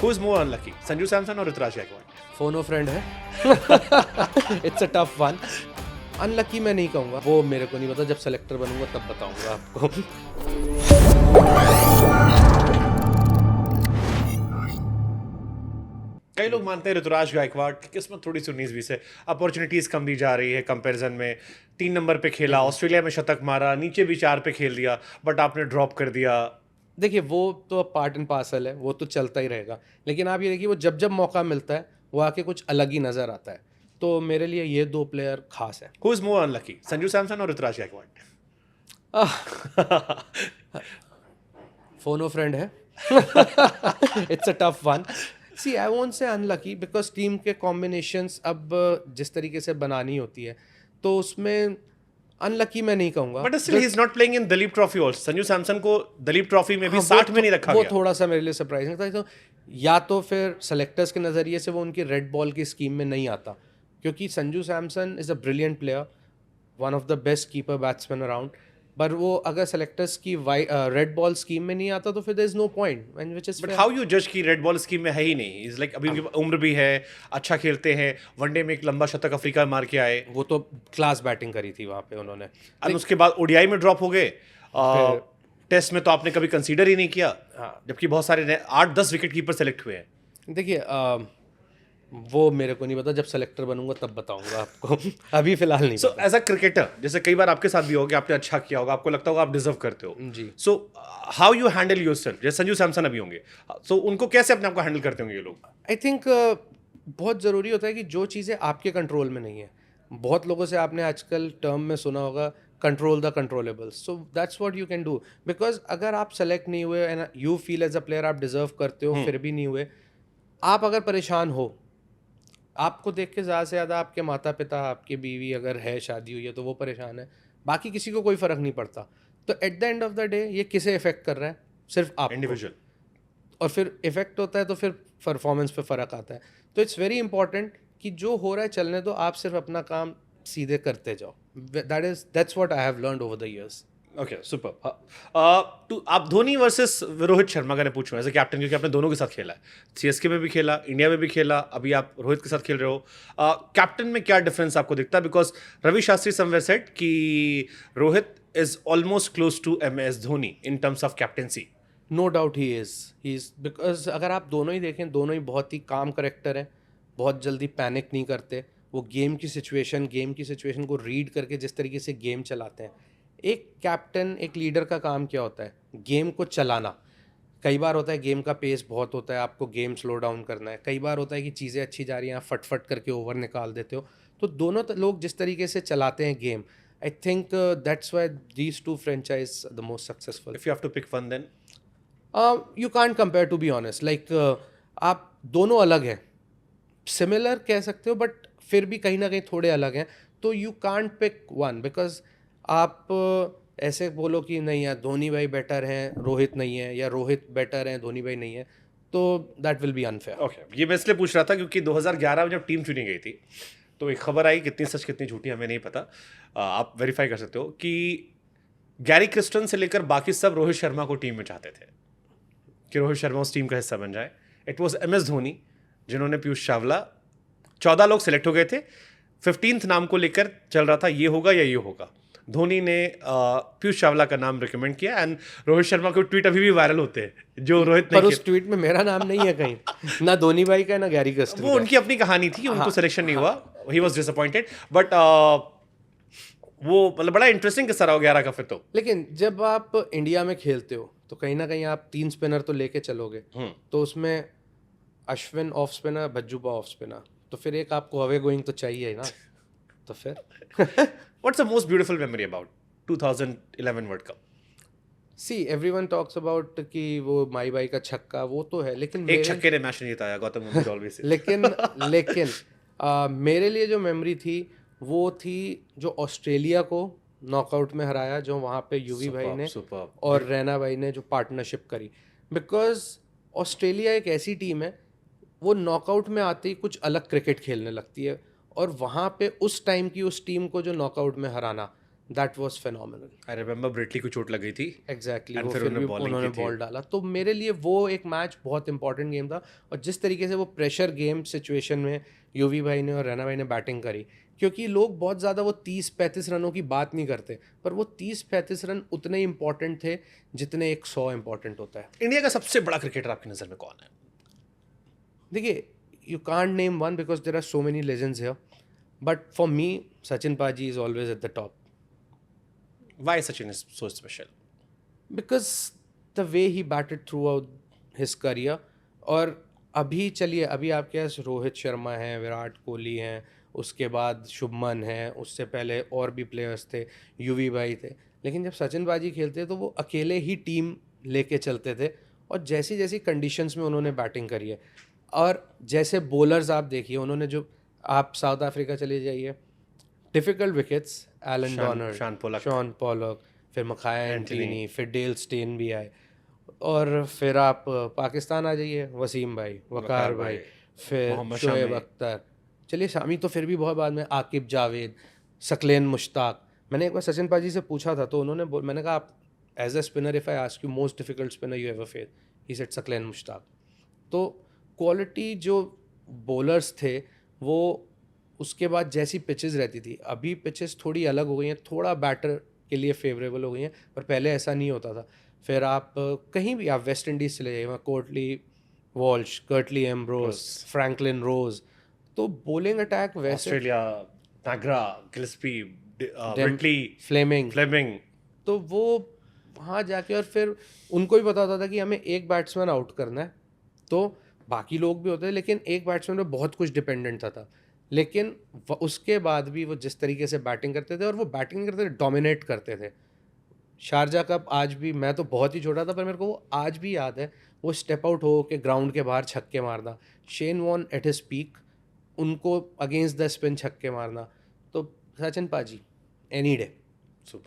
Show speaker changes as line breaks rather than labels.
Who is more unlucky, Sanju Samson or Ruturaj Gaikwad?
फोनो friend है. It's a tough one. Unlucky मैं नहीं कहूँगा, वो मेरे को नहीं पता, जब सेलेक्टर बनूंगा तब बताऊंगा आपको.
कई लोग मानते हैं ऋतुराज गायकवाड़ की किस्मत थोड़ी सी 19-20 है, अपॉर्चुनिटीज कम दी जा रही है कंपैरिजन में. 3 नंबर पे खेला, ऑस्ट्रेलिया में शतक मारा, नीचे भी 4 पे खेल दिया, बट आपने ड्रॉप कर दिया.
देखिए, वो तो पार्ट एंड पार्सल है, वो तो चलता ही रहेगा. लेकिन आप ये देखिए, वो जब जब मौका मिलता है वो आके कुछ अलग ही नज़र आता है. तो मेरे लिए ये दो प्लेयर खास है.
Who is more unlucky, Sanju Samson और ऋतुराज गायकवाड़?
फोनो फ्रेंड है. It's a tough one. See I won't say unlucky because team के कॉम्बिनेशंस अब जिस तरीके से बनानी होती है तो उसमें अनलकी मैं नहीं कहूँगा.
But still he is not playing in Duleep trophy also. Sanju Samson को दलीप ट्रॉफी में भी
हाँ,
60 में नहीं रखा
वो
गया.
थोड़ा सा मेरे लिए सरप्राइजिंग था. तो या तो फिर सेलेक्टर्स के नज़रिए से वो उनकी रेड बॉल की स्कीम में नहीं आता, क्योंकि Sanju Samson is a brilliant player, one of the best keeper batsman around. पर वो अगर सेलेक्टर्स की रेड बॉल स्कीम में नहीं आता तो फिर there is no point. Which is
but how you जज की रेड बॉल स्कीम में है ही नहीं. इज लाइक अभी उनकी उम्र भी है, अच्छा खेलते हैं, वनडे में एक लंबा शतक अफ्रीका में मार के आए,
वो तो क्लास बैटिंग करी थी वहाँ पे उन्होंने.
और उसके बाद ओडीआई में ड्रॉप हो गए. टेस्ट में तो आपने कभी कंसीडर ही नहीं किया.
हाँ.
जबकि बहुत सारे 8-10 विकेट कीपर सेलेक्ट हुए हैं.
देखिए, वो मेरे को नहीं पता, जब सेलेक्टर बनूंगा तब बताऊंगा आपको. अभी फिलहाल नहीं
सो एज अ क्रिकेटर, जैसे कई बार आपके साथ भी हो गया, आपने अच्छा किया होगा, आपको लगता होगा आप डिजर्व करते हो
जी.
So how you handle yourself. जैसे संजू सैमसन अभी होंगे, सो उनको कैसे अपने आप को हैंडल करते होंगे ये लोग?
आई थिंक बहुत ज़रूरी होता है कि जो चीज़ें आपके कंट्रोल में नहीं है. बहुत लोगों से आपने आजकल टर्म में सुना होगा, control the controllable. So that's what you can do. Because अगर आप सेलेक्ट नहीं हुए and you feel as a player आप डिजर्व करते हो, फिर भी नहीं हुए, आप अगर परेशान हो, आपको देख के ज़्यादा से ज़्यादा आपके माता पिता, आपकी बीवी अगर है, शादी हुई है, तो वो परेशान है. बाकी किसी को कोई फ़र्क नहीं पड़ता. तो at the end of the day ये किसे इफेक्ट कर रहा है? सिर्फ आप
इंडिविजुअल.
और फिर इफेक्ट होता है तो फिर परफॉर्मेंस पे फ़र्क आता है. तो इट्स वेरी इंपॉर्टेंट कि जो हो रहा है चलने दो, आप सिर्फ अपना काम सीधे करते जाओ. That's what I have learned over the years.
Okay, super. आप धोनी वर्सेस रोहित शर्मा का पूछूं एज ए कैप्टन, क्योंकि आपने दोनों के साथ खेला है. सीएसके में भी खेला, इंडिया में भी खेला, अभी आप रोहित के साथ खेल रहे हो. कैप्टन में क्या डिफरेंस आपको दिखता है? Because Ravi Shastri somewhere said कि Rohit is almost close to MS Dhoni in terms of captaincy.
No doubt he is because अगर आप दोनों ही देखें, दोनों ही बहुत ही काम करेक्टर हैं, बहुत जल्दी पैनिक नहीं करते. वो गेम की सिचुएशन को रीड करके जिस तरीके से गेम चलाते हैं. एक कैप्टन, एक लीडर का काम क्या होता है? गेम को चलाना. कई बार होता है गेम का पेस बहुत होता है, आपको गेम स्लो डाउन करना है. कई बार होता है कि चीज़ें अच्छी जा रही हैं, आप फटफट करके ओवर निकाल देते हो. तो दोनों लोग जिस तरीके से चलाते हैं game, I think that's why these two franchise the most successful.
If you have to pick one then
you can't compare, to be honest. Like आप दोनों अलग हैं, सिमिलर कह सकते हो बट फिर भी कहीं ना कहीं थोड़े अलग हैं. तो you can't pick one because आप ऐसे बोलो कि नहीं यार धोनी भाई बेटर हैं, रोहित नहीं है, या रोहित बेटर हैं, धोनी भाई नहीं है, तो that will be unfair.
Okay, ये मैं इसलिए पूछ रहा था क्योंकि 2011 में जब टीम चुनी गई थी तो एक खबर आई, कितनी सच कितनी झूठी हमें नहीं पता, आप वेरीफाई कर सकते हो, कि गैरी क्रिस्टन से लेकर बाकी सब रोहित शर्मा को टीम में चाहते थे कि रोहित शर्मा उस टीम का हिस्सा बन जाए. इट वॉज MS धोनी जिन्होंने पीयूष चावला, 14 लोग सेलेक्ट हो गए थे, 15th नाम को लेकर चल रहा था ये होगा या ये होगा. धोनी ने पीयूष चावला का नाम रिकमेंड किया एंड रोहित शर्मा के ट्वीट अभी भी वायरल होते हैं जो रोहित
पर
ने
उस ट्वीट में मेरा नाम नहीं है कहीं, ना धोनी भाई का ना गैरी क्रिस्टन
वो
का.
उनकी अपनी कहानी थी, उनको सिलेक्शन नहीं हुआ, ही वाज डिसअपॉइंटेड. बट वो मतलब बड़ा इंटरेस्टिंग किस्सा रहा 11 का फिर तो.
लेकिन जब आप इंडिया में खेलते हो तो कहीं ना कहीं आप 3 स्पिनर तो लेके चलोगे. तो उसमें अश्विन ऑफ स्पिनर, भज्जूबा ऑफ स्पिनर, तो फिर एक आपको अवे गोइंग तो चाहिए ना. तो फिर
what's the most beautiful memory about 2011 world cup?
See everyone talks about कि वो माई बाई का छक्का, वो तो है, लेकिन
एक छक्के ने मैच नहीं जिताया, गौतम गंभीर ऑलवेज से.
लेकिन मेरे लिए जो मेमोरी थी वो थी जो ऑस्ट्रेलिया को नॉकआउट में हराया, जो वहाँ पे युवी भाई ने और रैना भाई ने जो पार्टनरशिप करी. बिकॉज ऑस्ट्रेलिया एक ऐसी टीम है, वो नॉकआउट में आते ही कुछ अलग क्रिकेट खेलने लगती है, और वहाँ पे उस टाइम की उस टीम को जो नॉकआउट में हराना, that was phenomenal.
I remember Brett Lee को चोट लग गई थी
एग्जैक्टली
And
वो
फिर
फिर
उन्होंने
भी
bowling
उन्होंने
की थी।
बॉल डाला, तो मेरे लिए वो एक मैच बहुत इंपॉर्टेंट गेम था। और जिस तरीके से वो प्रेशर गेम सिचुएशन में युवी भाई ने और रैना भाई ने बैटिंग करी, क्योंकि लोग बहुत ज़्यादा वो 30-35 रनों की बात नहीं करते, पर वो 30-35 रन उतने इंपॉर्टेंट थे जितने एक 100 इंपॉर्टेंट होता है।
इंडिया का सबसे बड़ा क्रिकेटर आपकी नज़र में कौन है?
देखिए, you can't name one because there are so many legends here, but for me Sachin paaji is always at the top.
Why Sachin is so special?
Because the way he batted throughout his career. और अभी चलिए, अभी आपके पास रोहित शर्मा हैं, विराट कोहली हैं, उसके बाद शुभमन है, उससे पहले और भी प्लेयर्स थे, युवी भाई थे, लेकिन जब सचिन बाजी खेलते तो वो अकेले ही टीम लेके चलते थे। और जैसी जैसी कंडीशंस में उन्होंने बैटिंग करी है, और जैसे बॉलर्स आप देखिए, उन्होंने जो, आप साउथ अफ्रीका चले जाइए, difficult wickets, Allan Donald, Shaun Pollock, फिर मखाया एंटनी, फिर डेल स्टेन भी आए। और फिर आप पाकिस्तान आ जाइए, वसीम भाई, वकार भाई, फिर
मोहम्मद
शोएब
शामी।
अख्तर, चलिए शामी तो फिर भी बहुत बाद में, आकिब जावेद, सकलेन मुश्ताक। मैंने एक बार सचिन पाजी से पूछा था, तो मैंने कहा, आप as a spinner, if I ask you most difficult spinner you ever face, he said Saqlain Mushtaq. तो क्वालिटी जो बॉलर्स थे वो, उसके बाद जैसी पिचेस रहती थी, अभी पिचेस थोड़ी अलग हो गई हैं, थोड़ा बैटर के लिए फेवरेबल हो गई हैं, पर पहले ऐसा नहीं होता था। फिर आप कहीं भी, आप वेस्ट इंडीज़ चले जाइए, वहाँ Courtney Walsh, Curtly Ambrose, Franklyn Rose, तो बॉलिंग अटैक वैसे,
ऑस्ट्रेलिया, नागरा, गिल्स्पी,
डेम, फ्लेमिंग,
फ्लेमिंग।
तो वो वहाँ जाके, और फिर उनको भी पता होता था कि हमें एक बैट्समैन आउट करना है, तो बाकी लोग भी होते थे, लेकिन एक बैट्समैन पे बहुत कुछ डिपेंडेंट था। लेकिन उसके बाद भी वो जिस तरीके से बैटिंग करते थे, और वो बैटिंग करते थे, डोमिनेट करते थे। शारजा कप आज भी, मैं तो बहुत ही छोटा था, पर मेरे को वो आज भी याद है, वो स्टेप आउट हो के ग्राउंड के बाहर छक्के मारना, Shane Warne at his peak, उनको अगेंस्ट द स्पिन छक्के मारना। तो सचिन पाजी एनी डे।
सुपर।